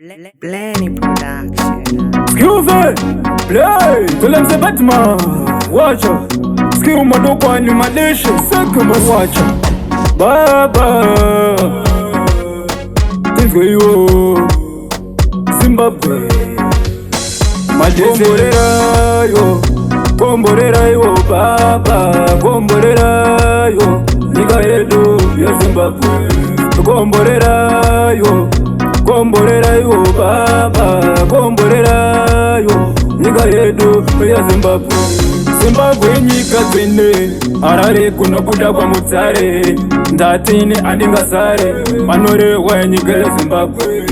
Blenny Production. Skillful, play, tell them the Batman. Watch out, skill madoko and madisha. Second watch out, Baba. Think you Zimbabwe. Komborera yo, komborera yo, Baba. Komborera yo, niga yedu ya Zimbabwe. Komborera yo. Komborera yo baba, komborera yo nyika yedu ya Zimbabwe. Zimbabwe nyika dzine Harare kunobuda kwa mutsare ndatini andingasare manorewa nyika ya Zimbabwe.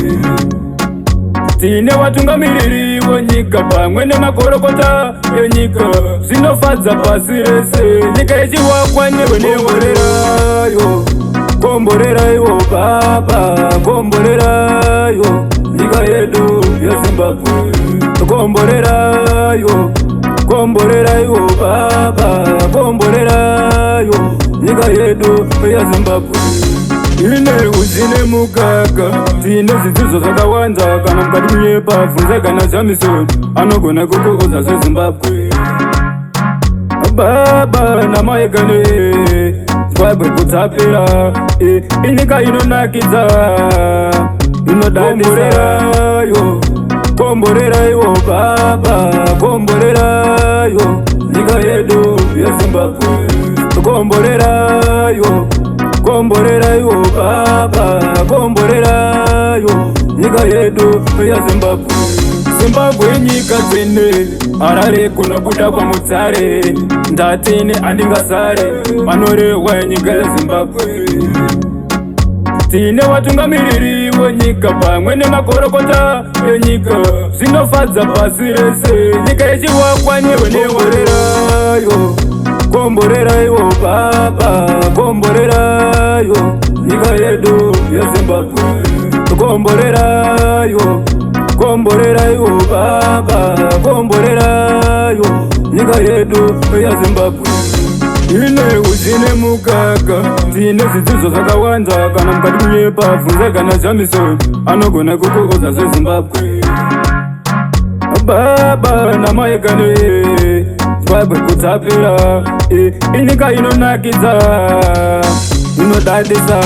Tine watungamiriri wenyika pamwe nemakorokota enyika zvinofadza pasi rese nyika yechiwakwa neweneworera yo. Komborera yo baba, komborera yo nyika yedu ya Zimbabwe. Komborera yo baba, komborera yo nyika yedu ya Zimbabwe. Ine uzine mukaka, tine zvidzidzo zvakawanda kana mukati munyepa bvunza kana Jamison anogona kukokodza zveZimbabwe. Baba namaekane Zimbabwe kudzapera inyika inonakidza inodadisa yo. Komborera yo baba, komborera yo nyika yedu ya Zimbabwe. Komborera yo baba, komborera yo nyika yedu ya Zimbabwe. Zimbabwe nyika dzine Harare kunobuda kwa mutsare ndatini andingasare manorewa nyika ya Zimbabwe. Tine watungamiriri wenyika pamwe nemakorokota enyika zvinofadza pasi rese nyika yechiwakwa neweneworera yo. Komborera yo baba, komborera yo nyika yedu ya Zimbabwe. Komborera yo baba, komborera yo nyika yedu ya Zimbabwe. Ine uzine mukaka, tine zvidzidzo zvakawanda kana mukati munyepa bvunza kana Jamison anogona kukokodza zveZimbabwe. Baba namaekane Zimbabwe kudzapera inyika inonakidza inodadisa